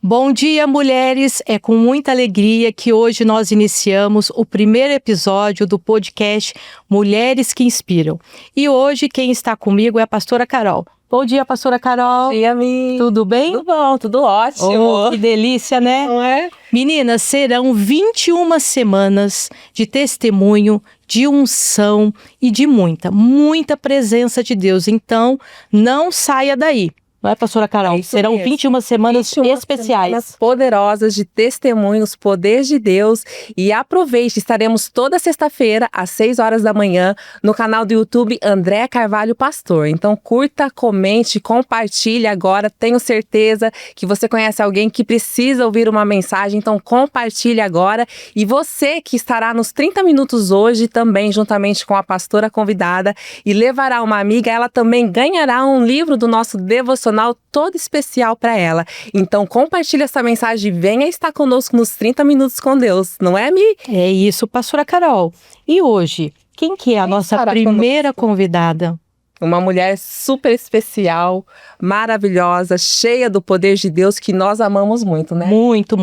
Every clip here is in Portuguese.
Bom dia, mulheres! É com muita alegria que hoje nós iniciamos o primeiro episódio do podcast Mulheres que Inspiram. E hoje quem está comigo é a pastora Carol. Bom dia, pastora Carol! Bom dia, Mi! Tudo bem? Tudo bom, tudo ótimo! Oh, que delícia, né? Não é? Meninas, serão 21 semanas de testemunho, de unção e de muita presença de Deus. Então, não saia daí. Não é, pastora Carol? Serão mesmo. 21 semanas 21 especiais. Semanas poderosas de testemunhos, poder de Deus. E aproveite, estaremos toda sexta-feira, às 6 horas da manhã, no canal do YouTube André Carvalho Pastor. Então curta, comente, compartilhe agora. Tenho certeza que você conhece alguém que precisa ouvir uma mensagem, então compartilhe agora. E você que estará nos 30 minutos hoje, também juntamente com a pastora convidada, e levará uma amiga, ela também ganhará um livro do nosso devocional todo especial para ela. Então compartilhe essa mensagem e venha estar conosco nos 30 minutos com Deus, não é, Mi? É isso, pastora Carol. E hoje, quem que é a nossa primeira convidada? Uma mulher super especial, maravilhosa, cheia do poder de Deus que nós amamos muito, né? Muito.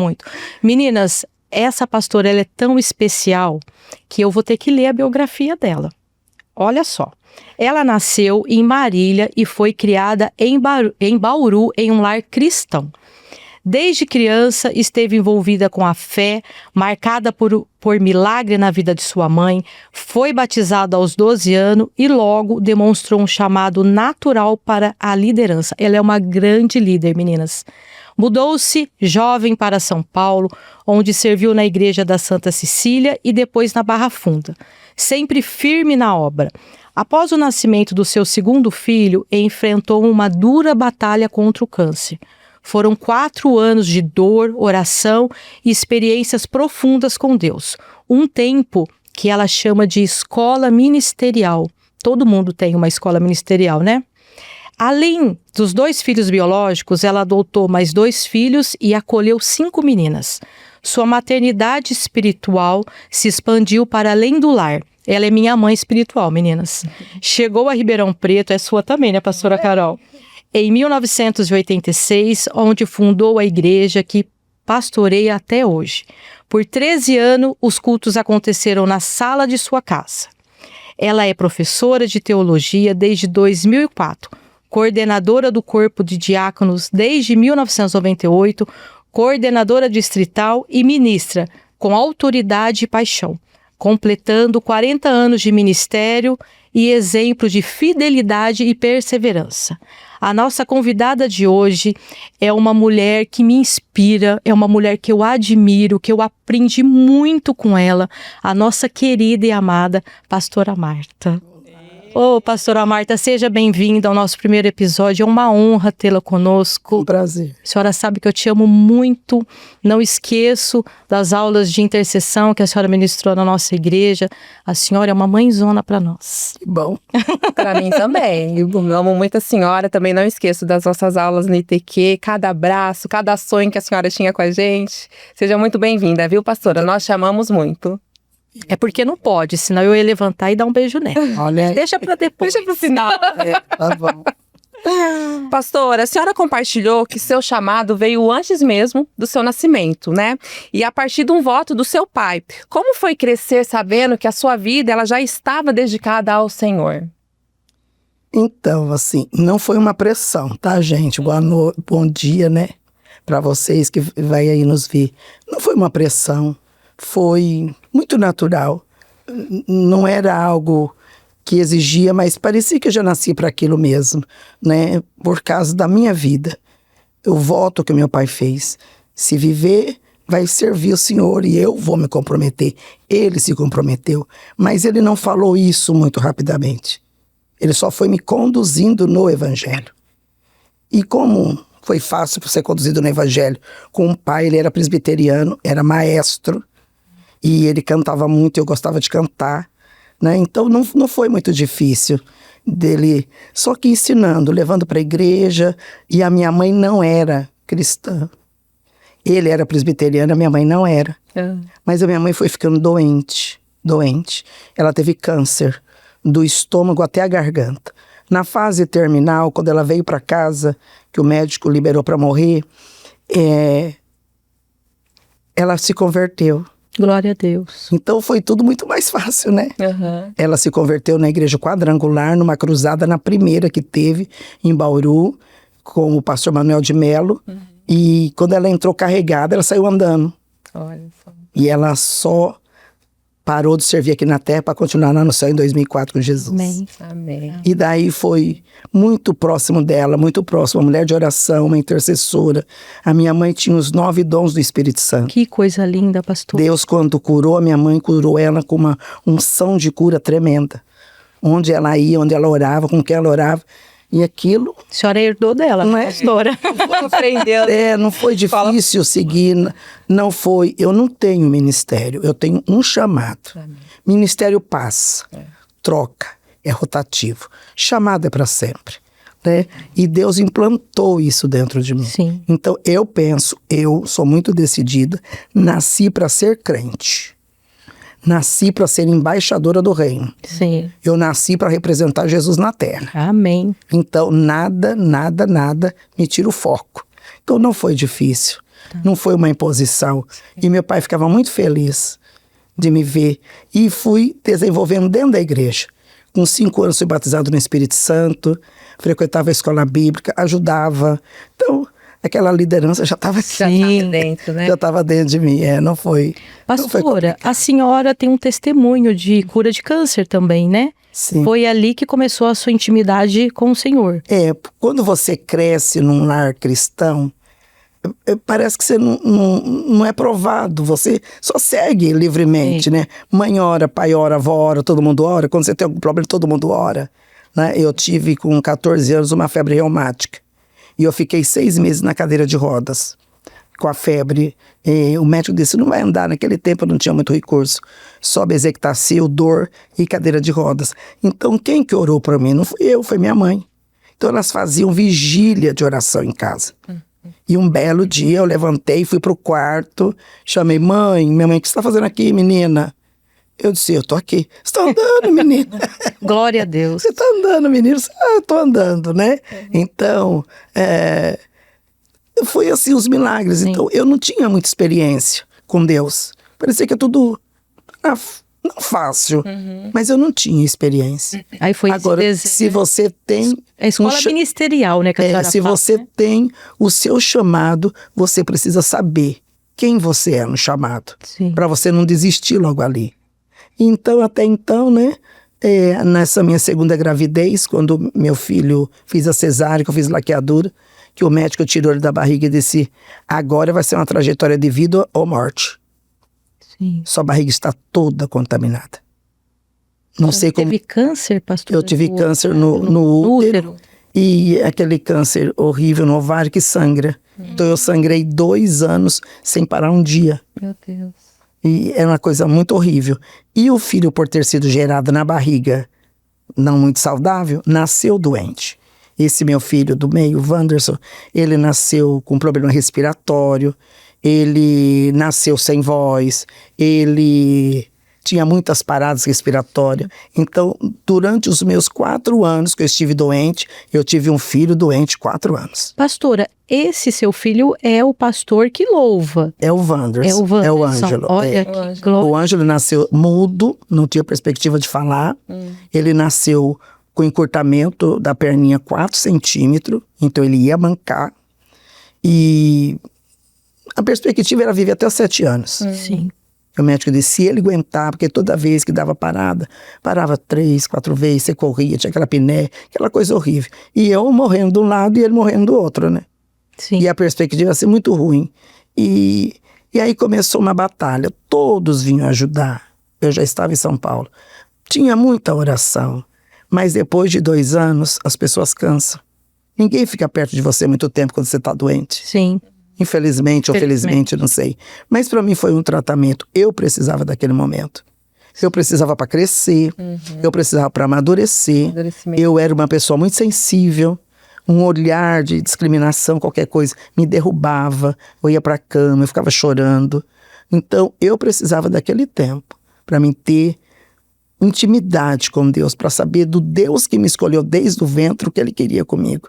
Meninas, essa pastora ela é tão especial que eu vou ter que ler a biografia dela. Olha só. Ela nasceu em Marília e foi criada em Bauru, em um lar cristão. Desde criança esteve envolvida com a fé, marcada por milagre na vida de sua mãe, foi batizada aos 12 anos e logo demonstrou um chamado natural para a liderança. Ela é uma grande líder, meninas. Mudou-se jovem para São Paulo, onde serviu na igreja da Santa Cecília e depois na Barra Funda, sempre firme na obra. Após o nascimento do seu segundo filho, enfrentou uma dura batalha contra o câncer. Foram 4 anos de dor, oração e experiências profundas com Deus. Um tempo que ela chama de escola ministerial. Todo mundo tem uma escola ministerial, né? Além dos 2 filhos biológicos, ela adotou mais 2 filhos e acolheu 5 meninas. Sua maternidade espiritual se expandiu para além do lar. Ela é minha mãe espiritual, meninas. Chegou a Ribeirão Preto, é sua também, né, pastora Carol? Em 1986, onde fundou a igreja que pastoreia até hoje. Por 13 anos, os cultos aconteceram na sala de sua casa. Ela é professora de teologia desde 2004, coordenadora do Corpo de Diáconos desde 1998, coordenadora distrital e ministra com autoridade e paixão, completando 40 anos de ministério e exemplo de fidelidade e perseverança. A nossa convidada de hoje é uma mulher que me inspira, é uma mulher que eu admiro, que eu aprendi muito com ela, a nossa querida e amada pastora Marta. Ô, pastora Marta, seja bem-vinda ao nosso primeiro episódio. É uma honra tê-la conosco. Um prazer. A senhora sabe que eu te amo muito. Não esqueço das aulas de intercessão que a senhora ministrou na nossa igreja. A senhora é uma mãezona para nós. Que bom. Para mim também. Eu amo muito a senhora. Também não esqueço das nossas aulas no ITQ. Cada abraço, cada sonho que a senhora tinha com a gente. Seja muito bem-vinda, viu, pastora? Nós te amamos muito. É porque não pode, senão eu ia levantar e dar um beijo nela. Olha, Deixa para depois. Deixa pro final. tá bom. Pastora, a senhora compartilhou que seu chamado veio antes mesmo do seu nascimento, né? E a partir de um voto do seu pai. Como foi crescer sabendo que a sua vida ela já estava dedicada ao Senhor? Então, assim, não foi uma pressão, tá, gente? Bom dia, né? Para vocês que vai aí nos ver. Não foi uma pressão, foi muito natural. Não era algo que exigia, mas parecia que eu já nasci para aquilo mesmo, né? Por causa da minha vida. O voto que meu pai fez. Se viver, vai servir o Senhor e eu vou me comprometer. Ele se comprometeu, mas ele não falou isso muito rapidamente. Ele só foi me conduzindo no Evangelho. E como foi fácil ser conduzido no Evangelho com um pai, ele era presbiteriano, era maestro, e ele cantava muito, eu gostava de cantar, né? Então não foi muito difícil dele, só que ensinando, levando para a igreja, e a minha mãe não era cristã. Ele era presbiteriano, a minha mãe não era. Mas a minha mãe foi ficando doente. Ela teve câncer do estômago até a garganta. Na fase terminal, quando ela veio para casa, que o médico liberou para morrer, ela se converteu. Glória a Deus. Então foi tudo muito mais fácil, né? Uhum. Ela se converteu na igreja quadrangular, numa cruzada, na primeira que teve em Bauru, com o pastor Manuel de Melo. E quando ela entrou carregada, ela saiu andando. Olha só. E ela só parou de servir aqui na Terra para continuar lá no céu em 2004 com Jesus. Amém. Amém. E daí foi muito próximo dela, muito próximo, uma mulher de oração, uma intercessora. A minha mãe tinha os 9 dons do Espírito Santo. Que coisa linda, pastor. Deus, quando curou a minha mãe, curou ela com uma unção de cura tremenda. Onde ela ia, onde ela orava, com quem ela orava. E aquilo... A senhora herdou dela, Não é? pastora. Aprendeu. Não foi difícil seguir, não foi. Eu não tenho ministério, eu tenho um chamado. Amém. Ministério passa, troca, é rotativo. Chamado é para sempre, né? E Deus implantou isso dentro de mim. Sim. Então eu penso, eu sou muito decidida, nasci para ser crente. Nasci para ser embaixadora do reino. Sim. Eu nasci para representar Jesus na terra. Amém. Então, nada me tira o foco. Então, não foi difícil. Não foi uma imposição. E meu pai ficava muito feliz de me ver. E fui desenvolvendo dentro da igreja. Com 5 anos, fui batizado no Espírito Santo. Frequentava a escola bíblica, ajudava. Então, aquela liderança já estava aqui. Já tá dentro, né? Já estava dentro de mim. Não foi. Não foi Pastora, complicado. a senhora tem um testemunho de cura de câncer também, né? Sim. Foi ali que começou a sua intimidade com o Senhor. Quando você cresce num lar cristão, parece que você não é provado, você só segue livremente, né? Mãe ora, pai ora, avó ora, todo mundo ora. Quando você tem algum problema, todo mundo ora, né? Eu tive com 14 anos uma febre reumática e eu fiquei 6 meses na cadeira de rodas com a febre. O médico disse, não vai andar. Naquele tempo eu não tinha muito recurso, só Bezectacil, dor e cadeira de rodas. Então quem que orou para mim? Não fui eu, foi minha mãe. Então elas faziam vigília de oração em casa. E um belo dia eu levantei, fui pro quarto, chamei minha mãe, o que você tá fazendo aqui, menina? Eu disse, eu tô aqui. Você tá andando, menina? Glória a Deus. Você tá andando, menina? Eu tô andando, né? Então, foi assim os milagres. Sim. Então, eu não tinha muita experiência com Deus. Parecia que é tudo não fácil, mas eu não tinha experiência. Aí foi Agora, esse se você tem... a escola um ministerial, né, que a senhora se fala, você né? tem o seu chamado, você precisa saber quem você é no chamado, Sim. para você não desistir logo ali. Então, até então, né, nessa minha segunda gravidez, quando meu filho fiz a cesárea, que eu fiz laqueadura, que o médico tirou ele da barriga e disse, agora vai ser uma trajetória de vida ou morte. Sim. Sua barriga está toda contaminada. Não sei como... Teve câncer, pastor? Eu tive câncer no útero. E aquele câncer horrível no ovário que sangra. Então eu sangrei 2 anos sem parar um dia. Meu Deus. E é uma coisa muito horrível. E o filho, por ter sido gerado na barriga não muito saudável, nasceu doente. Esse meu filho do meio, Wanderson, ele nasceu com problema respiratório, ele nasceu sem voz, ele tinha muitas paradas respiratórias. Então, durante os meus 4 anos que eu estive doente, eu tive um filho doente 4 anos. Pastora, esse seu filho é o pastor que louva. É o Wanderson. É o Wanderson. É o Ângelo. Olha que glória. O Ângelo nasceu mudo, não tinha perspectiva de falar. Ele nasceu com encurtamento da perninha 4 centímetros, então ele ia mancar. E a perspectiva era viver até os 7 anos. Sim. O médico disse, se ele aguentar, porque toda vez que dava parada, parava 3, 4 vezes, você corria, tinha aquela piné, aquela coisa horrível. E eu morrendo de um lado e ele morrendo do outro, né? Sim. E a perspectiva ia ser muito ruim. E aí começou uma batalha, todos vinham ajudar. Eu já estava em São Paulo. Tinha muita oração, mas depois de 2 anos, as pessoas cansam. Ninguém fica perto de você muito tempo quando você está doente. Sim. Infelizmente ou felizmente, não sei. Mas para mim foi um tratamento. Eu precisava daquele momento. Eu precisava para crescer, eu precisava para amadurecer. Amadurecimento. Eu era uma pessoa muito sensível. Um olhar de discriminação, qualquer coisa, me derrubava. Eu ia para a cama, eu ficava chorando. Então, eu precisava daquele tempo para mim ter intimidade com Deus, para saber do Deus que me escolheu desde o ventre o que Ele queria comigo.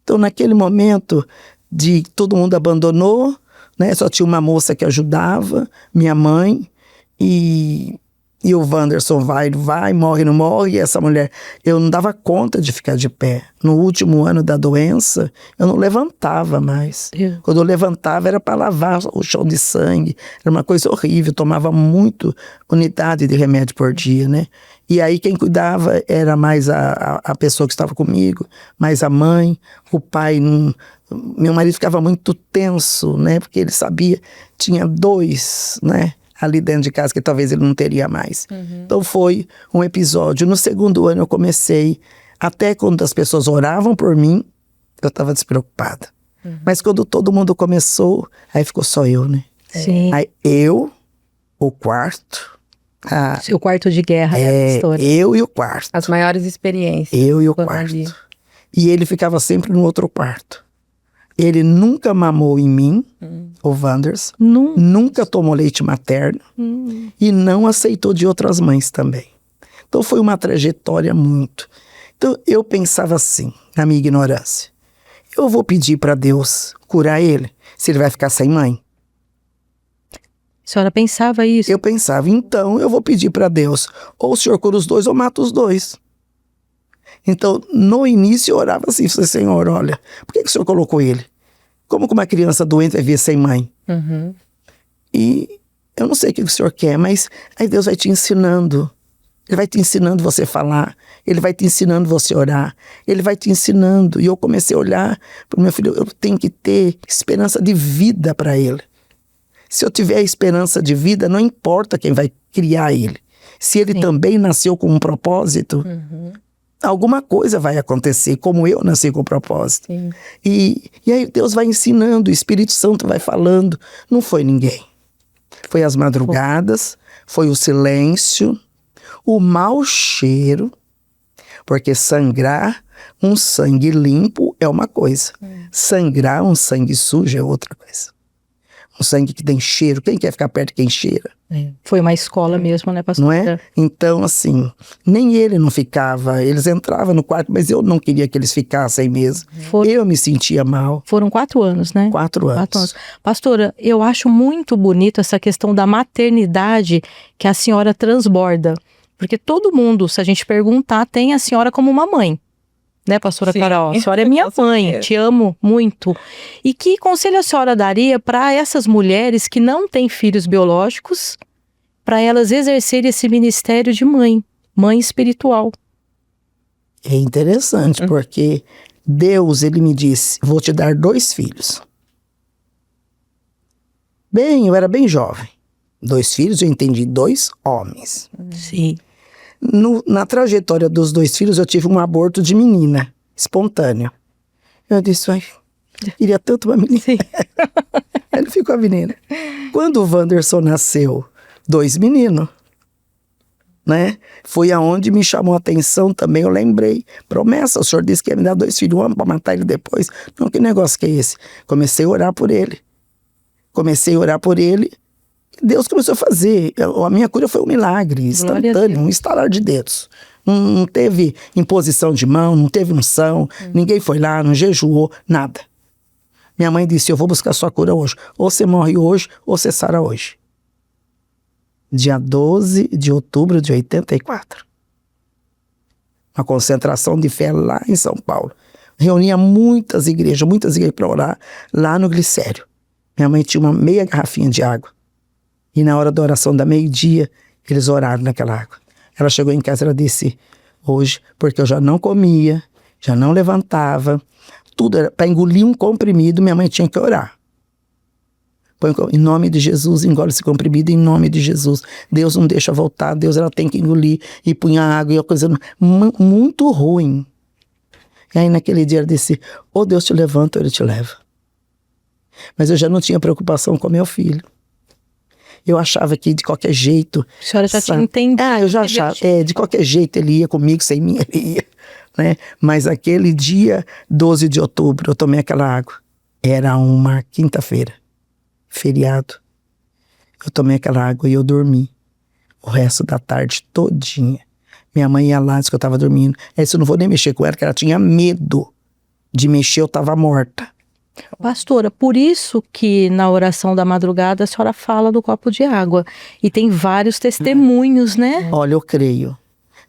Então, naquele momento, de todo mundo abandonou, né? Só tinha uma moça que ajudava, minha mãe, e o Wanderson vai, morre, não morre, e essa mulher, eu não dava conta de ficar de pé. No último ano da doença, eu não levantava mais. Quando eu levantava era para lavar o chão de sangue, era uma coisa horrível, tomava muito unidade de remédio por dia, né? E aí quem cuidava era mais a pessoa que estava comigo, mais a mãe, o pai. Meu marido ficava muito tenso, né? Porque ele sabia, tinha 2, né? Ali dentro de casa, que talvez ele não teria mais. Então foi um episódio. No segundo ano eu comecei, até quando as pessoas oravam por mim, eu estava despreocupada. Mas quando todo mundo começou, aí ficou só eu, né? Sim. Aí eu, o quarto... Seu quarto de guerra, né, pastora? Eu e o quarto. As maiores experiências. Eu e o quarto. E ele ficava sempre no outro quarto. Ele nunca mamou em mim, o Wanders. Nunca tomou leite materno. E não aceitou de outras mães também. Então foi uma trajetória muito. Então eu pensava assim, na minha ignorância. Eu vou pedir para Deus curar ele, se ele vai ficar sem mãe? A senhora pensava isso? Eu pensava, então eu vou pedir para Deus, ou o senhor cura os 2 ou mata os 2. Então, no início eu orava assim, falei, Senhor, olha, por que o senhor colocou ele? Como que uma criança doente vai vir sem mãe? E eu não sei o que o senhor quer, mas aí Deus vai te ensinando. Ele vai te ensinando você falar, ele vai te ensinando você orar, ele vai te ensinando. E eu comecei a olhar para o meu filho, eu tenho que ter esperança de vida para ele. Se eu tiver esperança de vida, não importa quem vai criar ele. Se ele também nasceu com um propósito, alguma coisa vai acontecer, como eu nasci com propósito. E aí Deus vai ensinando, o Espírito Santo vai falando. Não foi ninguém. Foi as madrugadas, foi o silêncio, o mau cheiro, porque sangrar um sangue limpo é uma coisa. Sangrar um sangue sujo é outra coisa. Um sangue que tem cheiro. Quem quer ficar perto de quem cheira? Foi uma escola mesmo, né, pastor? Não é? Então, assim, nem ele não ficava. Eles entravam no quarto, mas eu não queria que eles ficassem mesmo. Eu me sentia mal. Foram 4 anos, né? 4 anos. 4 anos. Pastora, eu acho muito bonito essa questão da maternidade que a senhora transborda. Porque todo mundo, se a gente perguntar, tem a senhora como uma mãe. Né, pastora Carol? A senhora é minha mãe, te amo muito. E que conselho a senhora daria para essas mulheres que não têm filhos biológicos, para elas exercerem esse ministério de mãe espiritual? É interessante, porque Deus, ele me disse, vou te dar 2 filhos. Eu era bem jovem. 2 filhos, eu entendi, 2 homens. Sim. Na trajetória dos 2 filhos, eu tive um aborto de menina, espontâneo. Eu disse, ai, queria tanto uma menina. Aí não ficou a menina. Quando o Wanderson nasceu, 2 meninos, né? Foi aonde me chamou a atenção também, eu lembrei. Promessa, o senhor disse que ia me dar 2 filhos, para matar ele depois. Não, que negócio que é esse? Comecei a orar por ele. Deus começou a fazer. A minha cura foi um milagre, instantâneo, um estalar de dedos. Não teve imposição de mão, não teve unção, ninguém foi lá, não jejuou, nada. Minha mãe disse, eu vou buscar sua cura hoje. Ou você morre hoje, ou você sara hoje. Dia 12 de outubro de 84. Uma concentração de fé lá em São Paulo. Reunia muitas igrejas para orar lá no Glicério. Minha mãe tinha uma meia garrafinha de água. E na hora da oração da meio-dia, eles oraram naquela água. Ela chegou em casa e ela disse, hoje, porque eu já não comia, já não levantava, tudo era para engolir um comprimido, minha mãe tinha que orar. Em nome de Jesus, engole esse comprimido, em nome de Jesus. Deus não deixa voltar, Deus ela tem que engolir, e punha água, e a coisa muito ruim. E aí naquele dia ela disse, ou Deus te levanta ou ele te leva. Mas eu já não tinha preocupação com meu filho. Eu achava que de qualquer jeito... A senhora já tinha entendido. Eu já achava. De qualquer jeito ele ia comigo, sem mim ele ia. Né? Mas aquele dia, 12 de outubro, eu tomei aquela água. Era uma quinta-feira, feriado. Eu tomei aquela água e eu dormi. O resto da tarde todinha. Minha mãe ia lá, disse que eu estava dormindo. Ela disse, eu não vou nem mexer com ela, porque ela tinha medo de mexer, eu estava morta. Pastora, por isso que na oração da madrugada a senhora fala do copo de água. E tem vários testemunhos, né? Olha, eu creio.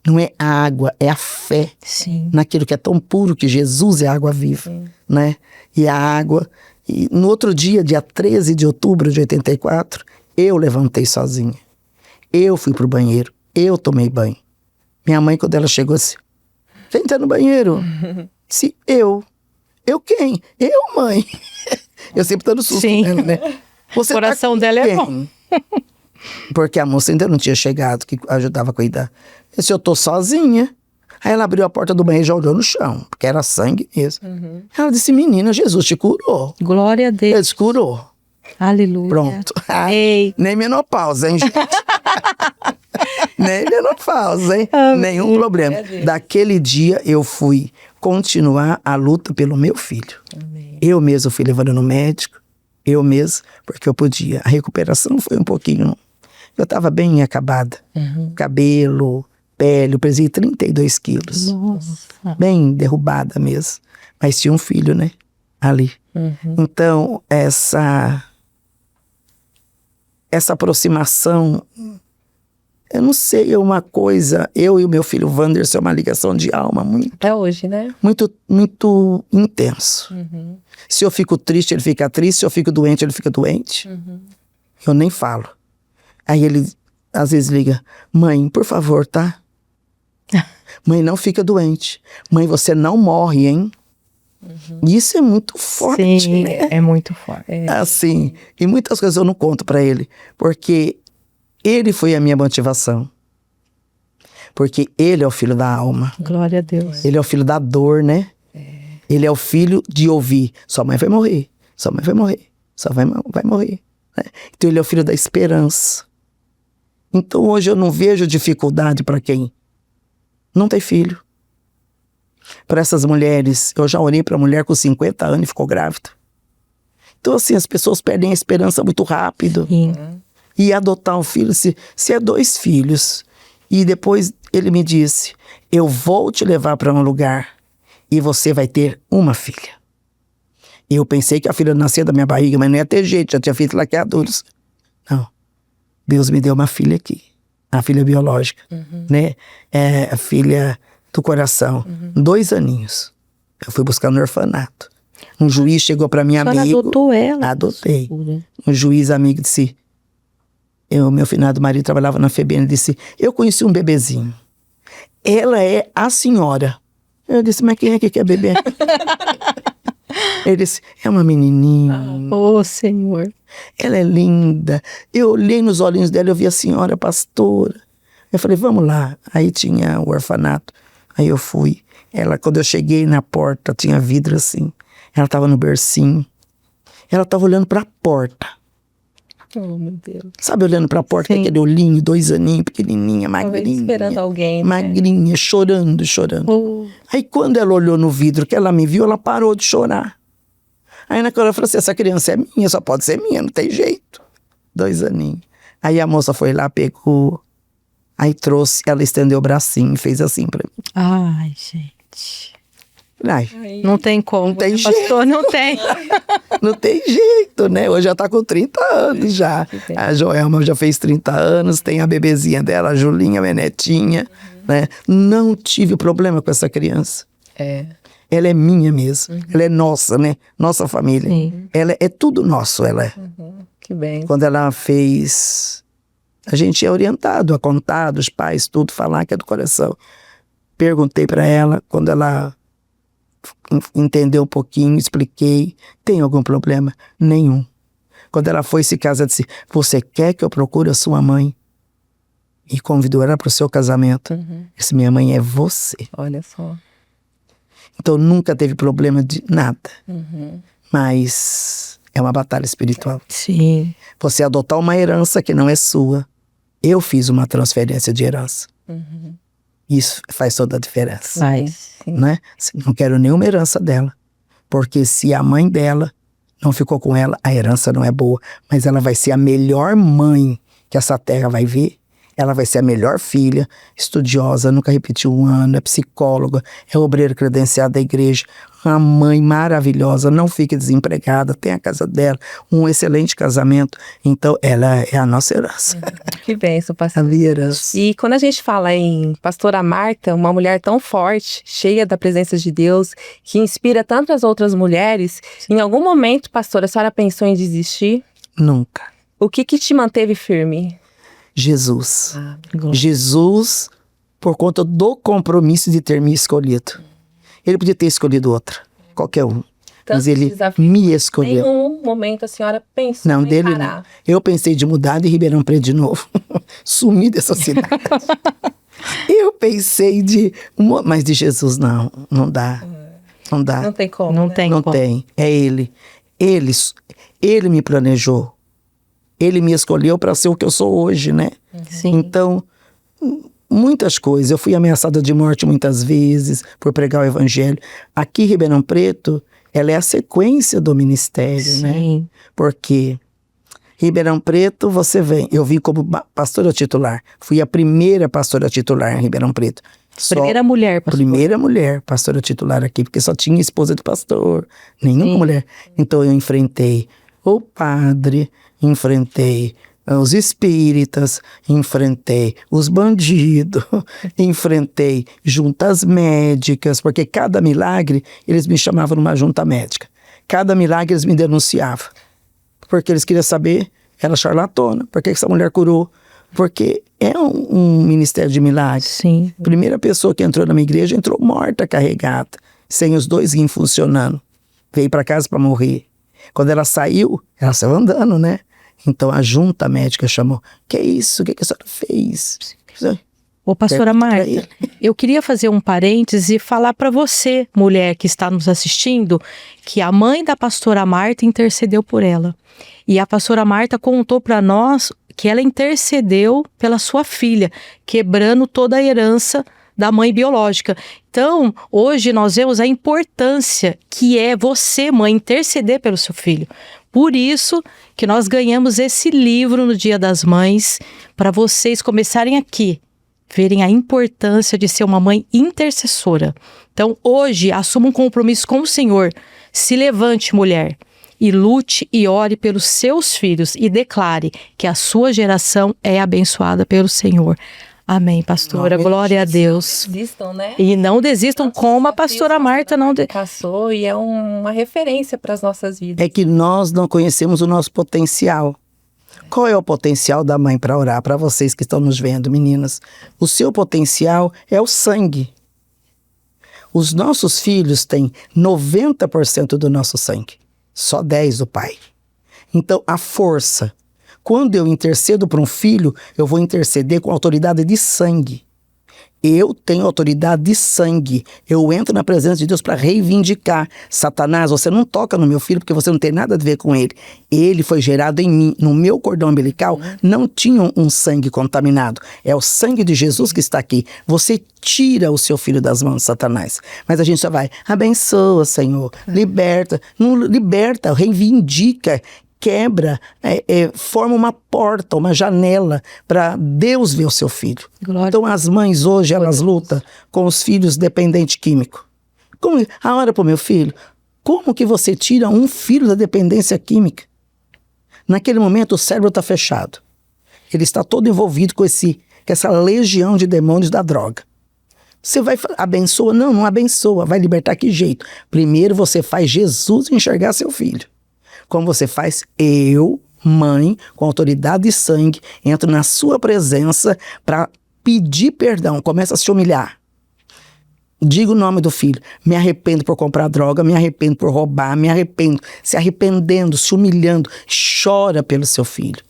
Não é a água, é a fé Sim. naquilo que é tão puro, que Jesus é água viva, né? E a água... E no outro dia, dia 13 de outubro de 84, eu levantei sozinha. Eu fui pro banheiro, eu tomei banho. Minha mãe, quando ela chegou assim, quem tá no banheiro? Se eu. Eu quem? Eu, mãe. Eu sempre tô no susto Sim. dela, né? Você O coração dela é bom. Porque a moça ainda não tinha chegado, que ajudava a cuidar. Eu disse, eu tô sozinha. Aí ela abriu a porta do banheiro e já olhou no chão, porque era sangue mesmo. Ela disse, menina, Jesus te curou. Glória a Ele Deus. te curou. Aleluia. Pronto. Ei. Nem menopausa, hein, gente? Nem menopausa, hein? Amém. Nenhum problema. Daquele dia eu fui continuar a luta pelo meu filho. Amém. Eu mesmo fui levando no médico, eu mesmo, porque eu podia. A recuperação foi um pouquinho... Eu estava bem acabada. Cabelo, pele, eu pesei 32 quilos. Nossa. Bem derrubada mesmo. Mas tinha um filho, né? Ali. Então, essa aproximação, eu não sei, é uma coisa, eu e o meu filho Wanderson, é uma ligação de alma muito, Até hoje, né? muito, muito intenso. Se eu fico triste, ele fica triste, se eu fico doente, ele fica doente. Eu nem falo. Aí ele, às vezes, liga, mãe, por favor, tá? Mãe, não fica doente. Mãe, você não morre, hein? Isso é muito forte, Sim, né? é muito forte. Assim, e muitas coisas eu não conto pra ele, porque ele foi a minha motivação. Porque ele é o filho da alma. Glória a Deus. Ele é o filho da dor, né? Ele é o filho de ouvir, sua mãe vai morrer, sua mãe vai morrer, sua mãe vai morrer. Né? Então ele é o filho da esperança. Então hoje eu não vejo dificuldade para quem não tem filho. Para essas mulheres, eu já orei para mulher com 50 anos e ficou grávida. Então assim, as pessoas perdem a esperança muito rápido. Sim. E adotar um filho, se é 2 filhos. E depois ele me disse, eu vou te levar para um lugar e você vai ter uma filha. E eu pensei que a filha nascia da minha barriga, mas não ia ter jeito, já tinha feito laqueaduros. Não. Deus me deu uma filha aqui. A filha biológica, né? É a filha do coração. 2 aninhos. Eu fui buscar no orfanato. Um juiz chegou para mim, A senhora amigo. adotou ela? Adotei. Pastora. Um juiz amigo disse, meu finado marido trabalhava na FEBEM, disse, eu conheci um bebezinho. Ela é a senhora. Eu disse, mas quem é que quer beber? Ele disse, é uma menininha. Ô, Senhor. Ela é linda. Eu olhei nos olhinhos dela, eu vi a senhora pastora. Eu falei, vamos lá. Aí tinha o orfanato. Aí eu fui. Ela, quando eu cheguei na porta, tinha vidro assim. Ela estava no bercinho. Ela estava olhando para a porta. Oh, meu Deus. Sabe, olhando para a porta, Sim. aquele olhinho, 2 aninhos, pequenininha, Talvez magrinha. esperando alguém, né? Magrinha, chorando, chorando. Oh, Aí quando ela olhou no vidro, que ela me viu, ela parou de chorar. Aí naquela hora eu falei assim, essa criança é minha, só pode ser minha, não tem jeito. 2 aninhos. Aí a moça foi lá, pegou, aí trouxe, ela estendeu o bracinho e fez assim pra mim. ai, gente. Ai, Aí, Não tem como. Não tem Pastor, não tem. não tem jeito, né? Hoje já tá com 30 anos já. bem. A Joelma já fez 30 anos, tem a bebezinha dela, a Julinha, minha netinha, né? Não tive problema com essa criança. Ela é minha mesmo. Ela é nossa, né? Nossa família. Sim. Ela é tudo nosso, ela é. que bem. Quando ela fez... A gente é orientado a contar dos pais, tudo, falar que é do coração. Perguntei para ela, quando ela entendeu um pouquinho, expliquei. Tem algum problema? Nenhum. Quando ela foi se casar, disse, você quer que eu procure a sua mãe? E convidou ela para o seu casamento. Disse, minha mãe é você. Olha só. Então nunca teve problema de nada. Mas é uma batalha espiritual. Sim. Você adotar uma herança que não é sua. Eu fiz uma transferência de herança. Isso faz toda a diferença. Faz. Né? Não quero nenhuma herança dela. Porque se a mãe dela não ficou com ela, a herança não é boa. Mas ela vai ser a melhor mãe que essa terra vai ver. Ela vai ser a melhor filha, estudiosa, nunca repetiu um ano, é psicóloga, é obreira credenciada da igreja. uma mãe maravilhosa, não fique desempregada, tem a casa dela, um excelente casamento. Então, ela é a nossa herança. Que bênção, pastor. A minha herança. E quando a gente fala em pastora Marta, uma mulher tão forte, cheia da presença de Deus, que inspira tantas outras mulheres, em algum momento, pastora, a senhora pensou em desistir? Nunca. O que te manteve firme? Jesus. Jesus, por conta do compromisso de ter me escolhido. Ele podia ter escolhido outra, qualquer um. Mas ele me escolheu. Em nenhum momento a senhora pensou Não, em dele parar? não. Eu pensei de mudar de Ribeirão Preto de novo. Sumir dessa cidade. Eu pensei mas de Jesus não dá. Não dá. Não tem como. Não né? tem Não como. tem. É ele. Ele me planejou. Ele me escolheu para ser o que eu sou hoje, né? Sim. Então, muitas coisas. Eu fui ameaçada de morte muitas vezes por pregar o evangelho. Aqui, Ribeirão Preto, ela é a sequência do ministério, né? Sim. Porque Ribeirão Preto, você vem. Eu vim como pastora titular. Fui a primeira pastora titular em Ribeirão Preto. Primeira mulher, pastor. Primeira mulher pastora titular aqui, porque só tinha esposa de pastor, nenhuma mulher. Então eu enfrentei o padre, enfrentei os espíritas, enfrentei os bandidos, enfrentei juntas médicas, porque cada milagre eles me chamavam numa junta médica. Cada milagre eles me denunciavam, porque eles queriam saber, ela charlatona, por que essa mulher curou? Porque é um ministério de milagres. Sim. A primeira pessoa que entrou na minha igreja entrou morta, carregada, sem os dois rins funcionando. Veio para casa para morrer. Quando ela saiu andando, né? Então a junta médica chamou. Que é isso? O que a senhora fez? Ô, pastora Marta, eu queria fazer um parêntese e falar para você, mulher que está nos assistindo, que a mãe da pastora Marta intercedeu por ela. E a pastora Marta contou para nós que ela intercedeu pela sua filha, quebrando toda a herança da mãe biológica. Então, hoje nós vemos a importância que é você, mãe, interceder pelo seu filho. Por isso que nós ganhamos esse livro no Dia das Mães, para vocês começarem aqui, verem a importância de ser uma mãe intercessora. Então, hoje, assuma um compromisso com o Senhor. Se levante, mulher, e lute e ore pelos seus filhos e declare que a sua geração é abençoada pelo Senhor. Amém, pastora. Glória a Deus. Não desistam, né? E não desistam como a pastora Marta não... Passou e é uma referência para as nossas vidas. É que nós não conhecemos o nosso potencial. Qual é o potencial da mãe para orar? Para vocês que estão nos vendo, meninas. O seu potencial é o sangue. Os nossos filhos têm 90% do nosso sangue. Só 10% do pai. Então, a força. Quando eu intercedo por um filho, eu vou interceder com autoridade de sangue. Eu tenho autoridade de sangue. Eu entro na presença de Deus para reivindicar. Satanás, você não toca no meu filho porque você não tem nada a ver com ele. Ele foi gerado em mim. No meu cordão umbilical não tinha um sangue contaminado. É o sangue de Jesus que está aqui. Você tira o seu filho das mãos de Satanás. Mas a gente só vai, abençoa, Senhor. Liberta. Não liberta, reivindica. Quebra, forma uma porta, uma janela para Deus ver o seu filho. Glória. Então as mães hoje, elas lutam com os filhos dependentes químicos. Hora para o meu filho, como que você tira um filho da dependência química? Naquele momento o cérebro está fechado. Ele está todo envolvido com essa legião de demônios da droga. Você vai abençoa? Não abençoa. Vai libertar que jeito? Primeiro você faz Jesus enxergar seu filho. Como você faz? Eu, mãe, com autoridade e sangue, entro na sua presença para pedir perdão. Começa a se humilhar. Diga o nome do filho. Me arrependo por comprar droga, me arrependo por roubar, me arrependo. Se arrependendo, se humilhando. Chora pelo seu filho.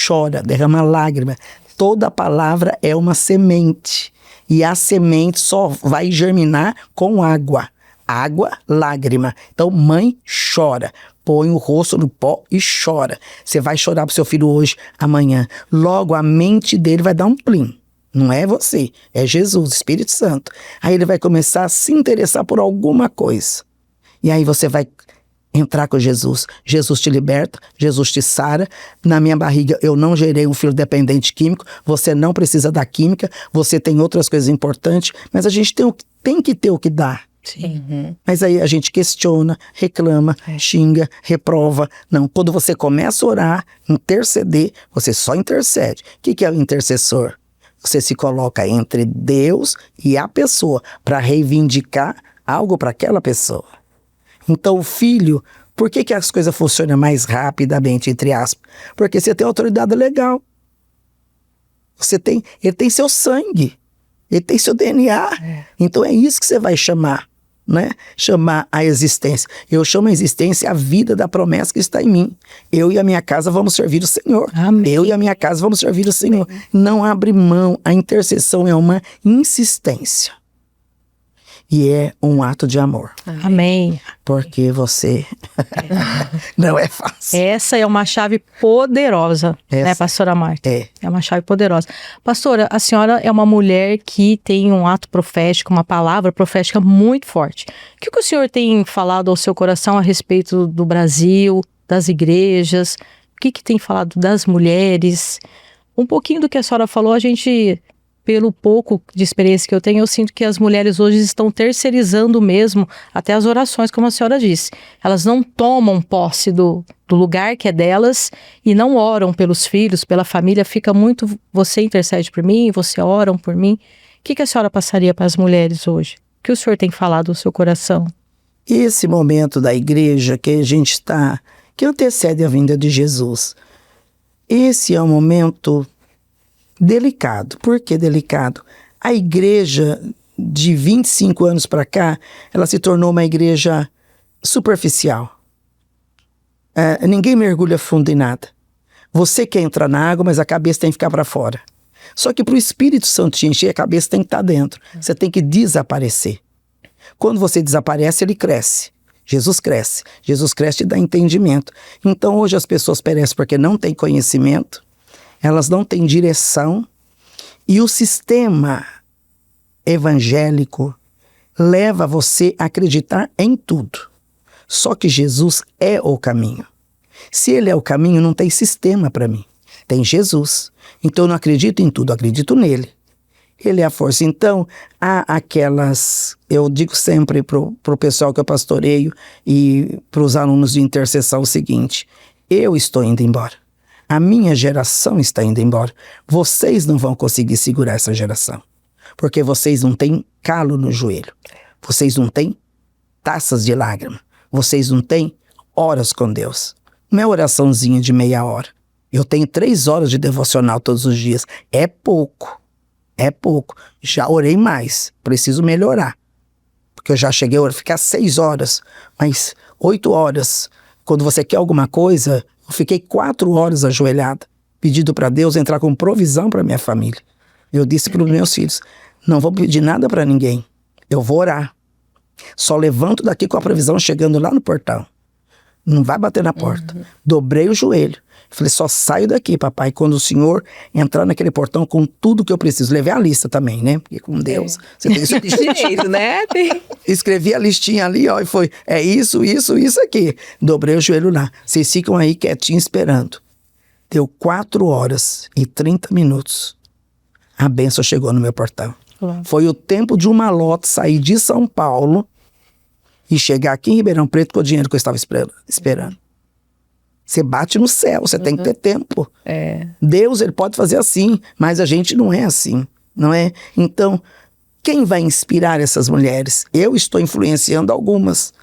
Chora, derrama lágrima. Toda palavra é uma semente. E a semente só vai germinar com água. Água, lágrima. Então, mãe, chora. Põe o rosto no pó e chora. Você vai chorar pro seu filho hoje, amanhã. Logo, a mente dele vai dar um plim. Não é você, é Jesus, Espírito Santo. Aí ele vai começar a se interessar por alguma coisa. E aí você vai entrar com Jesus. Jesus te liberta, Jesus te sara. Na minha barriga eu não gerei um filho dependente químico. Você não precisa da química. Você tem outras coisas importantes. Mas a gente tem que ter o que dar. Sim. Mas aí a gente questiona, reclama, xinga, reprova. Não, quando você começa a orar, interceder, você só intercede. O que é o intercessor? Você se coloca entre Deus e a pessoa para reivindicar algo para aquela pessoa. Então o filho, por que as coisas funcionam mais rapidamente, entre aspas? Porque você tem autoridade legal. Ele tem seu sangue, ele tem seu DNA. Então é isso que você vai chamar, né? Chamar a existência. Eu chamo a existência a vida da promessa que está em mim. Eu e a minha casa vamos servir o Senhor. Amém. Eu e a minha casa vamos servir o Senhor. Amém. Não abre mão. A intercessão é uma insistência. E é um ato de amor. Amém. Porque você não é fácil. Essa é uma chave poderosa, né, pastora Marta? É uma chave poderosa. Pastora, a senhora é uma mulher que tem um ato profético, uma palavra profética muito forte. O que o senhor tem falado ao seu coração a respeito do Brasil, das igrejas? O que tem falado das mulheres? Um pouquinho do que a senhora falou, a gente... Pelo pouco de experiência que eu tenho, eu sinto que as mulheres hoje estão terceirizando mesmo até as orações, como a senhora disse. Elas não tomam posse do lugar que é delas e não oram pelos filhos, pela família. Fica muito, você intercede por mim, você oram por mim. O que a senhora passaria para as mulheres hoje? O que o senhor tem falado no seu coração? Esse momento da igreja que a gente está, que antecede a vinda de Jesus, esse é um momento... delicado. Por que delicado? A igreja, de 25 anos para cá, ela se tornou uma igreja superficial. Ninguém mergulha fundo em nada. Você quer entrar na água, mas a cabeça tem que ficar para fora. Só que para o Espírito Santo te encher, a cabeça tem que estar dentro. Você tem que desaparecer. Quando você desaparece, ele cresce. Jesus cresce. Jesus cresce e dá entendimento. Então hoje as pessoas perecem porque não têm conhecimento, elas não têm direção, e o sistema evangélico leva você a acreditar em tudo. Só que Jesus é o caminho. Se ele é o caminho, não tem sistema para mim. Tem Jesus. Então eu não acredito em tudo, eu acredito nele. Ele é a força. Então, há aquelas... Eu digo sempre pro pessoal que eu pastoreio e para os alunos de intercessão o seguinte: eu estou indo embora. A minha geração está indo embora. Vocês não vão conseguir segurar essa geração. Porque vocês não têm calo no joelho. Vocês não têm taças de lágrima. Vocês não têm horas com Deus. Não é oraçãozinha de meia hora. Eu tenho 3 horas de devocional todos os dias. É pouco. É pouco. Já orei mais. Preciso melhorar. Porque eu já cheguei a ficar 6 horas. Mas 8 horas. Quando você quer alguma coisa... Eu fiquei 4 horas ajoelhada, pedindo para Deus entrar com provisão para minha família. Eu disse para os meus filhos: não vou pedir nada para ninguém, eu vou orar. Só levanto daqui com a provisão chegando lá no portão. Não vai bater na porta. Dobrei o joelho. Falei: só saio daqui, papai, quando o senhor entrar naquele portão com tudo que eu preciso. Levei a lista também, né? Porque com Deus, você tem isso direito, né? Escrevi a listinha ali, ó, e foi: é isso, isso, isso aqui. Dobrei o joelho lá. Vocês ficam aí quietinhos esperando. Deu 4 horas e 30 minutos. A bênção chegou no meu portão. Foi o tempo de uma lote sair de São Paulo e chegar aqui em Ribeirão Preto com o dinheiro que eu estava esperando. Você bate no céu, você tem que ter tempo. Deus, ele pode fazer assim, mas a gente não é assim, não é? Então, quem vai inspirar essas mulheres? Eu estou influenciando algumas,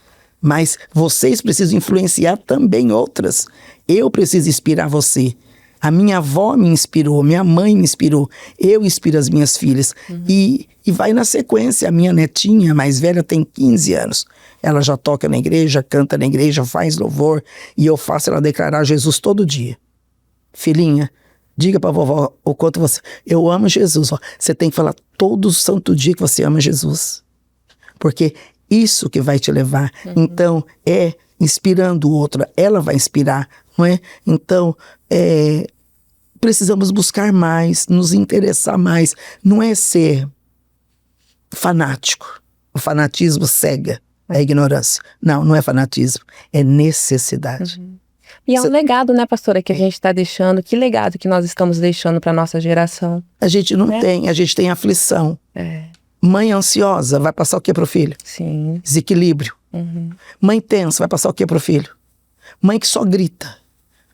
mas vocês precisam influenciar também outras. Eu preciso inspirar você. A minha avó me inspirou, minha mãe me inspirou, eu inspiro as minhas filhas. E vai na sequência. A minha netinha mais velha tem 15 anos. Ela já toca na igreja, canta na igreja, faz louvor, e eu faço ela declarar Jesus todo dia. Filhinha, diga pra vovó o quanto você... Eu amo Jesus. Ó. Você tem que falar todo santo dia que você ama Jesus. Porque isso que vai te levar. Então, é inspirando o outro. Ela vai inspirar, não é? Então, precisamos buscar mais, nos interessar mais. Não é ser fanático. O fanatismo cega. É a ignorância. Não, não é fanatismo. É necessidade. E é um legado, né, pastora, que a gente está deixando. Que legado que nós estamos deixando para nossa geração? A gente não tem, a gente tem aflição. Mãe ansiosa vai passar o que pro filho? Sim. Desequilíbrio. Mãe tensa vai passar o que pro filho? Mãe que só grita.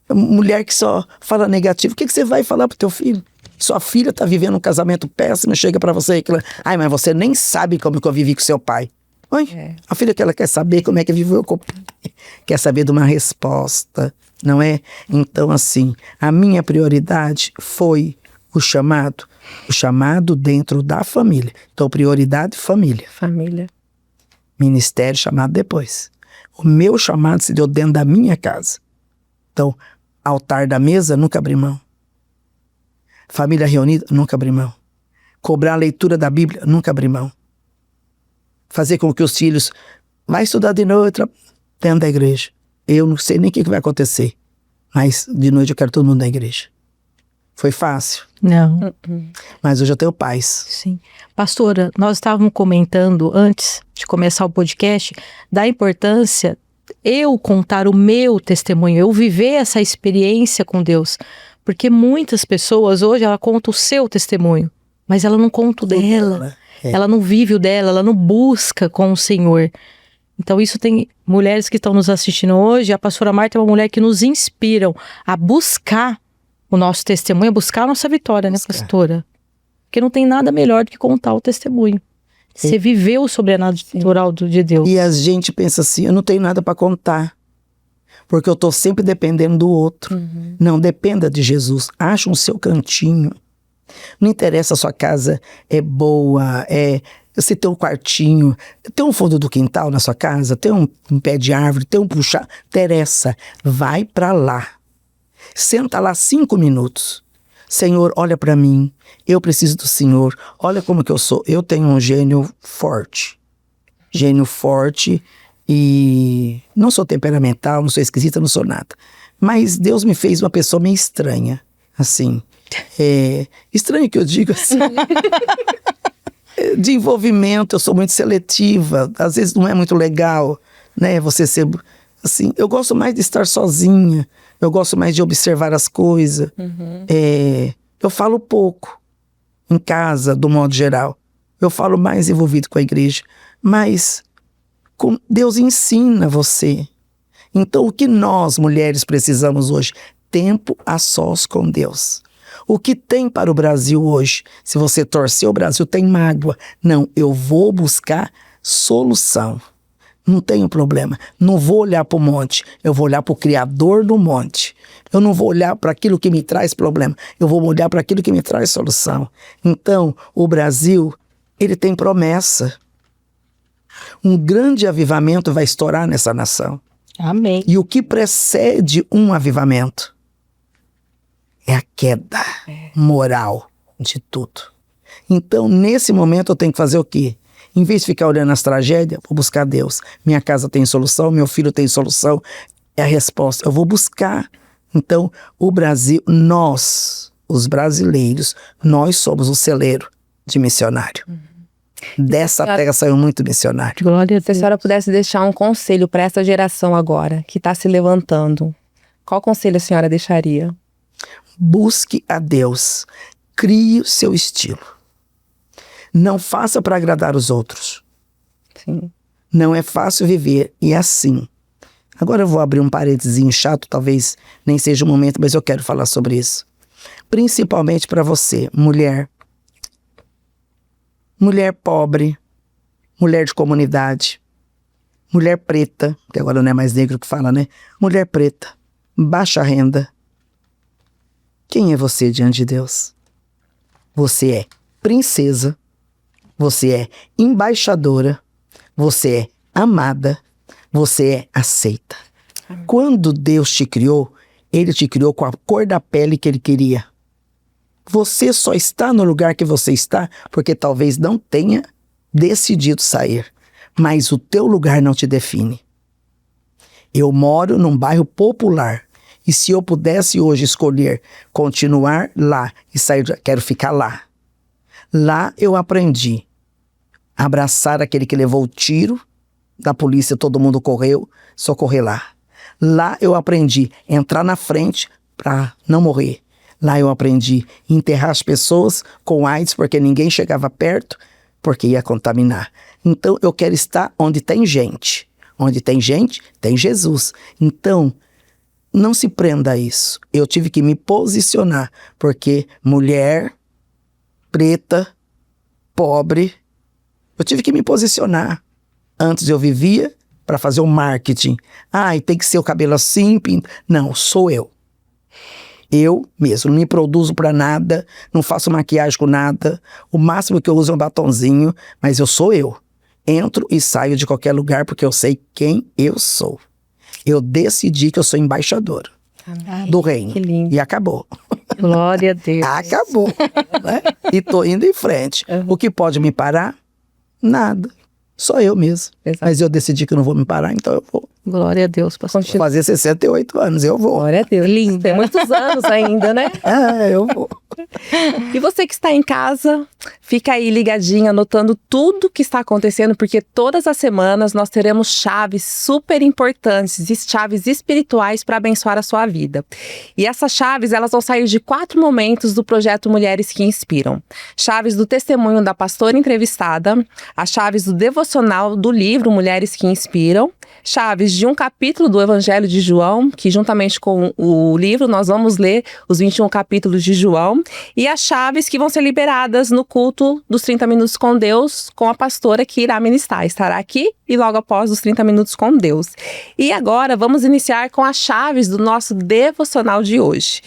Mulher que só fala negativo. O que você vai falar pro teu filho? Sua filha tá vivendo um casamento péssimo, chega pra você e fala, ai, mas você nem sabe como que eu vivi com seu pai. Oi? A filha que ela quer saber como é que viveu com o pai. Quer saber de uma resposta, não é? Então, assim, a minha prioridade foi o chamado dentro da família. Então, prioridade, família. Família. Ministério, chamado depois. O meu chamado se deu dentro da minha casa. Então, altar da mesa, nunca abri mão. Família reunida, nunca abri mão. Cobrar a leitura da Bíblia, nunca abri mão. Fazer com que os filhos vai estudar de noite dentro da igreja. Eu não sei nem o que vai acontecer, mas de noite eu quero todo mundo na igreja. Foi fácil? Não. Mas hoje eu tenho paz. Sim. Pastora, nós estávamos comentando antes de começar o podcast da importância eu contar o meu testemunho, eu viver essa experiência com Deus. Porque muitas pessoas hoje, ela conta o seu testemunho, mas ela não conta o dela. Ela não vive o dela, ela não busca com o Senhor. Então isso tem mulheres que estão nos assistindo hoje, a pastora Marta é uma mulher que nos inspiram a buscar o nosso testemunho, a buscar a nossa vitória, né, pastora? Porque não tem nada melhor do que contar o testemunho. Você viveu o sobrenatural de Deus. E a gente pensa assim, eu não tenho nada para contar. Porque eu estou sempre dependendo do outro. Não, dependa de Jesus. Acha um seu cantinho. Não interessa a sua casa é boa, você tem um quartinho, tem um fundo do quintal na sua casa, tem um pé de árvore, tem um puxar. Interessa. Vai para lá. Senta lá 5 minutos. Senhor, olha para mim. Eu preciso do Senhor. Olha como que eu sou. Eu tenho um gênio forte. Gênio forte. E não sou temperamental, não sou esquisita, não sou nada. Mas Deus me fez uma pessoa meio estranha, assim. Estranho que eu digo assim. De envolvimento, eu sou muito seletiva. Às vezes não é muito legal, né? Você ser assim. Eu gosto mais de estar sozinha. Eu gosto mais de observar as coisas. Eu falo pouco em casa, do modo geral. Eu falo mais envolvido com a igreja. Mas Deus ensina você. Então, o que nós, mulheres, precisamos hoje? Tempo a sós com Deus. O que tem para o Brasil hoje? Se você torcer o Brasil, tem mágoa. Não, eu vou buscar solução. Não tenho problema. Não vou olhar para o monte. Eu vou olhar para o Criador do monte. Eu não vou olhar para aquilo que me traz problema. Eu vou olhar para aquilo que me traz solução. Então, o Brasil, ele tem promessa. Um grande avivamento vai estourar nessa nação. Amém. E o que precede um avivamento é a queda moral de tudo. Então, nesse momento, eu tenho que fazer o quê? Em vez de ficar olhando as tragédias, vou buscar Deus. Minha casa tem solução, meu filho tem solução. É a resposta. Eu vou buscar. Então, o Brasil, nós, os brasileiros, nós somos o celeiro de missionário. Dessa terra saiu muito missionário. Glória a Se a Deus. senhora pudesse deixar um conselho para essa geração agora, que está se levantando, qual conselho a senhora deixaria? Busque a Deus. Crie o seu estilo. Não faça para agradar os outros. Sim. Não é fácil viver. E assim. Agora eu vou abrir um parênteses chato, talvez nem seja o momento, mas eu quero falar sobre isso. Principalmente para você, mulher. Mulher pobre. Mulher de comunidade. Mulher preta, que agora não é mais negro que fala, né? Mulher preta. Baixa renda. Quem é você diante de Deus? Você é princesa. Você é embaixadora. Você é amada. Você é aceita. Quando Deus te criou, Ele te criou com a cor da pele que Ele queria. Você só está no lugar que você está porque talvez não tenha decidido sair. Mas o teu lugar não te define. Eu moro num bairro popular. E se eu pudesse hoje escolher continuar lá e sair, quero ficar lá. Lá eu aprendi a abraçar aquele que levou o tiro da polícia, todo mundo correu, socorrer lá. Lá eu aprendi a entrar na frente para não morrer. Lá eu aprendi a enterrar as pessoas com AIDS, porque ninguém chegava perto, porque ia contaminar. Então, eu quero estar onde tem gente. Onde tem gente, tem Jesus. Então, não se prenda a isso. Eu tive que me posicionar, porque mulher, preta, pobre, eu tive que me posicionar. Antes eu vivia para fazer o marketing. E tem que ser o cabelo assim. Não, sou eu. Eu mesmo, não me produzo para nada, não faço maquiagem com nada. O máximo que eu uso é um batonzinho, mas eu sou eu. Entro e saio de qualquer lugar porque eu sei quem eu sou. Eu decidi que eu sou embaixadora do reino. Que lindo. E acabou. Glória a Deus. Acabou. Né? E tô indo em frente. O que pode me parar? Nada. Só eu mesmo. Exato. Mas eu decidi que eu não vou me parar, então eu vou. Glória a Deus, pastor. Vou fazer 68 anos, eu vou. Glória a Deus. Lindo. Tem muitos anos ainda, né? Eu vou. E você que está em casa, fica aí ligadinho, anotando tudo que está acontecendo, porque todas as semanas nós teremos chaves super importantes e chaves espirituais para abençoar a sua vida. E essas chaves, elas vão sair de 4 momentos do projeto Mulheres que Inspiram. Chaves do testemunho da pastora entrevistada, as chaves do devocional do livro Mulheres que Inspiram, chaves de um capítulo do Evangelho de João, que juntamente com o livro nós vamos ler os 21 capítulos de João, e as chaves que vão ser liberadas no culto dos 30 minutos com Deus, com a pastora que irá ministrar. Estará aqui e logo após os 30 minutos com Deus. E agora vamos iniciar com as chaves do nosso devocional de hoje.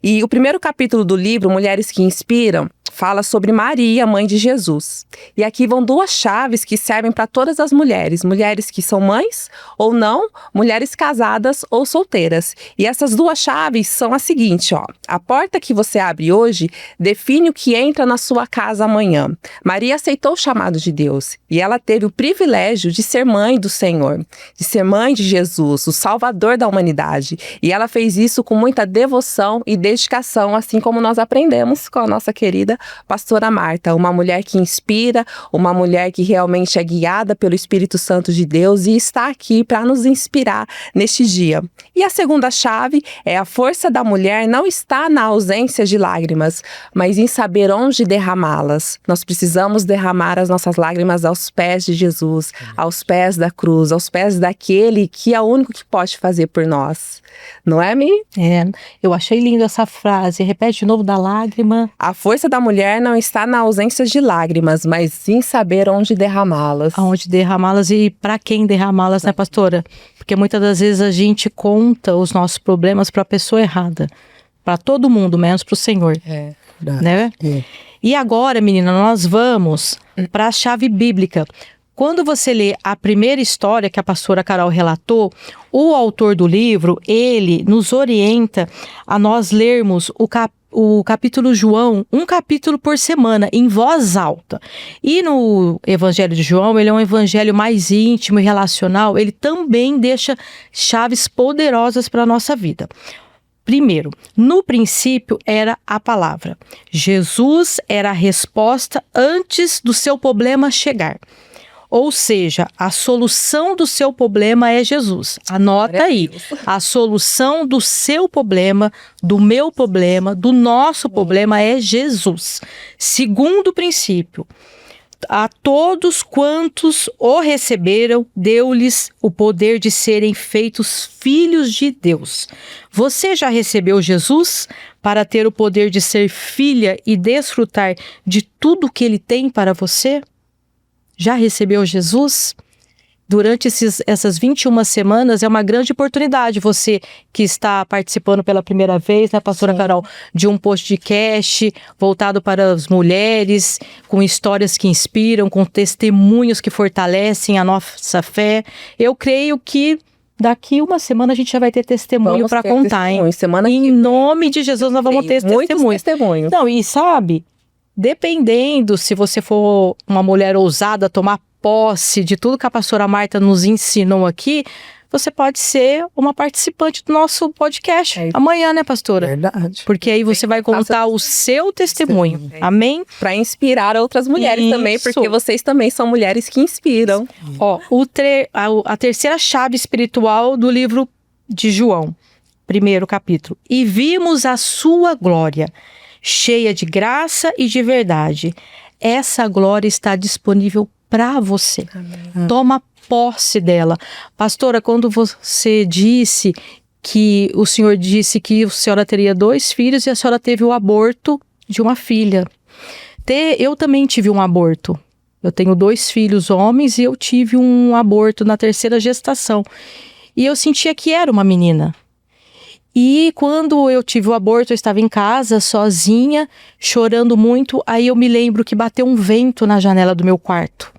E o primeiro capítulo do livro Mulheres que Inspiram fala sobre Maria, mãe de Jesus. E aqui vão 2 chaves que servem para todas as mulheres. Mulheres que são mães ou não, mulheres casadas ou solteiras. E essas 2 chaves são as seguintes, ó. A porta que você abre hoje define o que entra na sua casa amanhã. Maria aceitou o chamado de Deus e ela teve o privilégio de ser mãe do Senhor, de ser mãe de Jesus, o Salvador da humanidade. E ela fez isso com muita devoção e dedicação, assim como nós aprendemos com a nossa querida pastora Marta, uma mulher que inspira, uma mulher que realmente é guiada pelo Espírito Santo de Deus e está aqui para nos inspirar neste dia. E a segunda chave é: a força da mulher não está na ausência de lágrimas, mas em saber onde derramá-las. Nós precisamos derramar as nossas lágrimas aos pés de Jesus, aos pés da cruz, aos pés daquele que é o único que pode fazer por nós. Não é, Mi? Eu achei lindo essa frase. Repete de novo, da lágrima. A força da mulher não está na ausência de lágrimas, mas em saber onde derramá-las. Aonde derramá-las e para quem derramá-las, né, pastora? Porque muitas das vezes a gente conta os nossos problemas para a pessoa errada. Para todo mundo, menos para o Senhor. Né? E agora, menina, nós vamos para a chave bíblica. Quando você lê a primeira história que a pastora Carol relatou, o autor do livro, ele nos orienta a nós lermos o capítulo João, um capítulo por semana, em voz alta. E no Evangelho de João, ele é um evangelho mais íntimo e relacional, ele também deixa chaves poderosas para a nossa vida. Primeiro, no princípio era a palavra. Jesus era a resposta antes do seu problema chegar. Ou seja, a solução do seu problema é Jesus. Anota aí. A solução do seu problema, do meu problema, do nosso problema é Jesus. Segundo princípio, a todos quantos o receberam, deu-lhes o poder de serem feitos filhos de Deus. Você já recebeu Jesus para ter o poder de ser filha e desfrutar de tudo que ele tem para você? Já recebeu Jesus? Durante essas 21 semanas é uma grande oportunidade, você que está participando pela primeira vez, né, pastora Carol, de um podcast voltado para as mulheres, com histórias que inspiram, com testemunhos que fortalecem a nossa fé. Eu creio que daqui uma semana a gente já vai ter testemunho para contar, hein? Em nome de Jesus nós vamos ter testemunhos. Não, e sabe, dependendo se você for uma mulher ousada, tomar posse de tudo que a pastora Marta nos ensinou aqui, você pode ser uma participante do nosso podcast amanhã, né, pastora? Verdade. Porque aí você vai contar o seu testemunho. Amém? Para inspirar outras mulheres também, porque vocês também são mulheres que inspiram. Ó, a terceira chave espiritual do livro de João, primeiro capítulo. E vimos a sua glória, cheia de graça e de verdade. essa glória está disponível para você. Toma posse dela. Pastora, quando você disse que o Senhor disse que a senhora teria 2 filhos e a senhora teve o aborto de uma filha. Eu também tive um aborto. Eu tenho 2 filhos homens e eu tive um aborto na 3ª gestação. E eu sentia que era uma menina. E quando eu tive o aborto, eu estava em casa, sozinha, chorando muito. Aí eu me lembro que bateu um vento na janela do meu quarto.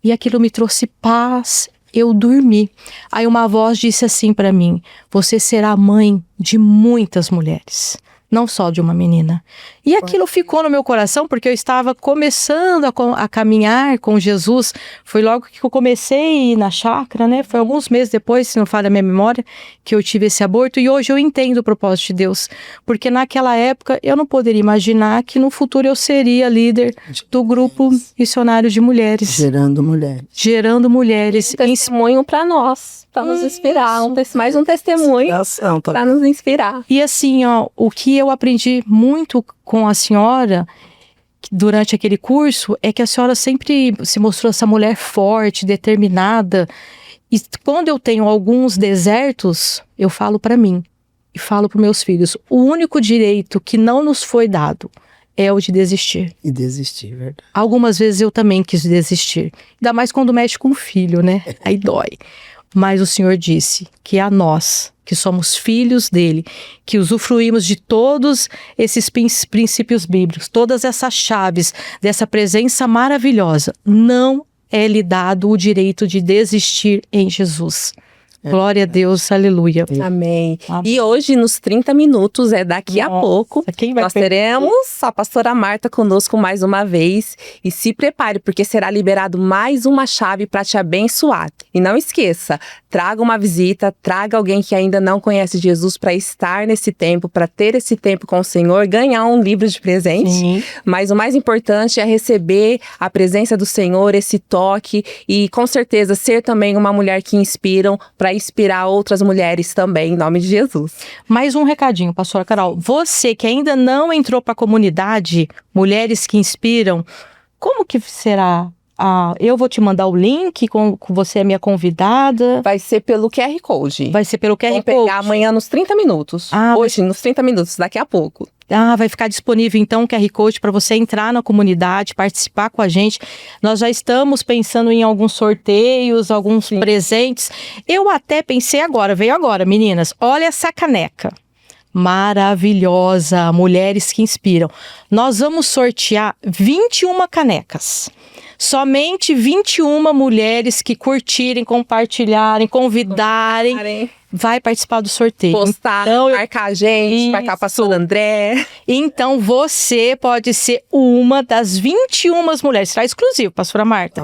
E aquilo me trouxe paz. Eu dormi. Aí uma voz disse assim para mim: você será mãe de muitas mulheres, não só de uma menina. E aquilo ficou no meu coração, porque eu estava começando a caminhar com Jesus. Foi logo que eu comecei a ir na chácara, né? Foi alguns meses depois, se não falha a minha memória, que eu tive esse aborto. E hoje eu entendo o propósito de Deus. Porque naquela época eu não poderia imaginar que no futuro eu seria líder do grupo missionário de mulheres. Gerando mulheres. Gerando mulheres. Testemunho para nós, para nos inspirar. Mais um testemunho para nos inspirar. E assim, ó, o que eu aprendi muito com a senhora durante aquele curso é que a senhora sempre se mostrou essa mulher forte, determinada. E quando eu tenho alguns desertos, eu falo para mim e falo para meus filhos: o único direito que não nos foi dado é o de desistir. E desistir, verdade. Algumas vezes eu também quis desistir. Ainda mais quando mexe com o filho, né? Aí dói. Mas o Senhor disse que a nós, que somos filhos dele, que usufruímos de todos esses princípios bíblicos, todas essas chaves dessa presença maravilhosa, não é lhe dado o direito de desistir em Jesus. Glória a Deus, aleluia. Amém. E hoje, nos 30 minutos, daqui a pouco, nós teremos a pastora Marta conosco mais uma vez. E se prepare, porque será liberado mais uma chave para te abençoar. E não esqueça, traga uma visita, traga alguém que ainda não conhece Jesus para estar nesse tempo, para ter esse tempo com o Senhor, ganhar um livro de presente. Sim. Mas o mais importante é receber a presença do Senhor, esse toque e, com certeza, ser também uma mulher que inspiram para inspirar outras mulheres também, em nome de Jesus. Mais um recadinho, pastora Carol. Você que ainda não entrou para a comunidade Mulheres que Inspiram, como que será? Eu vou te mandar o link, com você é minha convidada. Vai ser pelo QR Code. Vai ser pelo QR Code. Vamos pegar amanhã nos 30 minutos. Hoje, nos 30 minutos, daqui a pouco. Vai ficar disponível então o QR Code para você entrar na comunidade, participar com a gente. Nós já estamos pensando em alguns sorteios, alguns presentes. Eu até pensei veio agora, meninas, olha essa caneca. Maravilhosa, Mulheres que Inspiram. Nós vamos sortear 21 canecas. Somente 21 mulheres que curtirem, compartilharem, convidarem, vai participar do sorteio. Postar, então, marcar a gente, marcar a pastora André. Então você pode ser uma das 21 mulheres, será exclusivo, pastora Marta,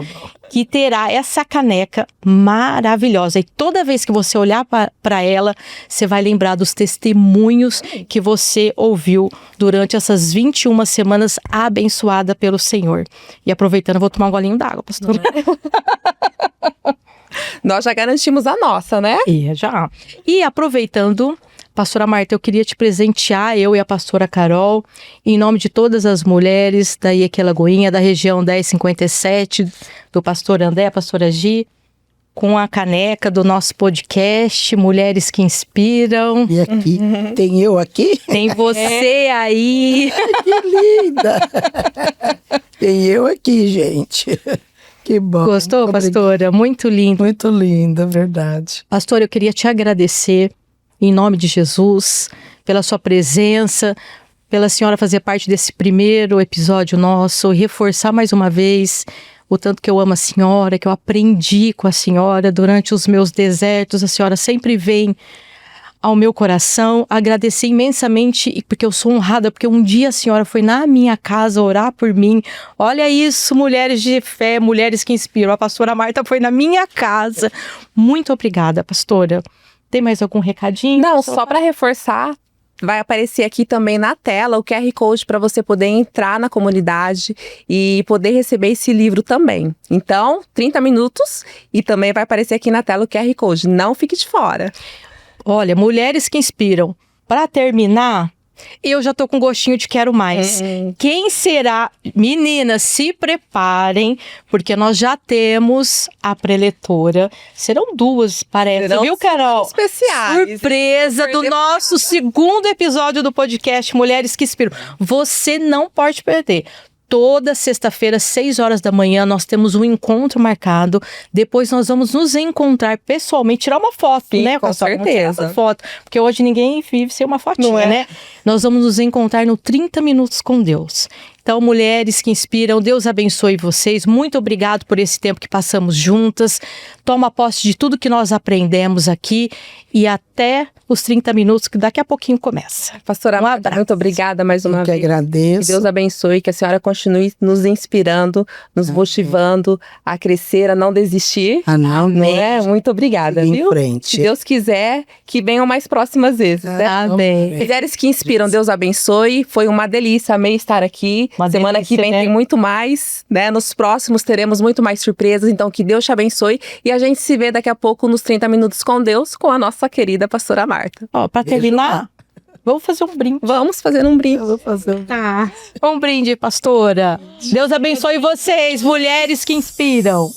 que terá essa caneca maravilhosa. E toda vez que você olhar para ela, você vai lembrar dos testemunhos que você ouviu durante essas 21 semanas abençoada pelo Senhor. E aproveitando, eu vou tomar um golinho d'água, pastora. Nós já garantimos a nossa, né? Já. E aproveitando, pastora Marta, eu queria te presentear, eu e a pastora Carol, em nome de todas as mulheres da IEQ Lagoinha, da região 1057, do pastor André, a pastora Gi, com a caneca do nosso podcast, Mulheres que Inspiram. E aqui, tem eu aqui? Tem você aí. Que linda! Tem eu aqui, gente. Que bom. Gostou, pastora? Muito lindo. Muito linda, verdade. Pastora, eu queria te agradecer, em nome de Jesus, pela sua presença, pela senhora fazer parte desse primeiro episódio nosso, e reforçar mais uma vez o tanto que eu amo a senhora, que eu aprendi com a senhora durante os meus desertos. A senhora sempre vem ao meu coração, agradecer imensamente, porque eu sou honrada, porque um dia a senhora foi na minha casa orar por mim. Olha isso, mulheres de fé, mulheres que inspiram. A pastora Marta foi na minha casa. Muito obrigada, pastora. Tem mais algum recadinho? Não, só para reforçar, vai aparecer aqui também na tela o QR Code para você poder entrar na comunidade e poder receber esse livro também. Então, 30 minutos e também vai aparecer aqui na tela o QR Code. Não fique de fora. Olha, Mulheres que Inspiram. Para terminar, Eu já tô com gostinho de quero mais. Quem será? Meninas, se preparem, porque nós já temos a preletora. Serão duas, parece, Serão viu, Carol? especiais. Surpresa do nosso segundo episódio do podcast Mulheres que Inspiram. Você não pode perder. Toda sexta-feira, 6 horas da manhã, nós temos um encontro marcado. Depois nós vamos nos encontrar pessoalmente, tirar uma foto, Sim, né? com pessoal? Vamos tirar certeza. essa foto, porque hoje ninguém vive sem uma fotinha, Não é? né? Nós vamos nos encontrar no 30 Minutos com Deus. Então, mulheres que inspiram, Deus abençoe vocês. Muito obrigado por esse tempo que passamos juntas. Toma posse de tudo que nós aprendemos aqui e até os 30 minutos, que daqui a pouquinho começa. Pastora Um Marta, abraço. muito obrigada mais uma Eu que vez. agradeço. Que Deus abençoe, que a senhora continue nos inspirando, nos motivando a crescer, a não desistir. Ah, não, Né? Muito obrigada, em viu? Se frente. Deus quiser, que venham mais próximas vezes, né? Amém. Mulheres que inspiram, Deus abençoe. Foi uma delícia, amei estar aqui. Uma Semana delícia, que vem né? tem muito mais, né? Nos próximos teremos muito mais surpresas, então que Deus te abençoe. E a gente se vê daqui a pouco nos 30 Minutos com Deus, com a nossa querida pastora Marta. Ó, pra Beijo terminar, lá. vamos fazer um brinde. Vamos fazer um brinde. Eu vou fazer. Um brinde, pastora. Deus abençoe vocês, mulheres que inspiram.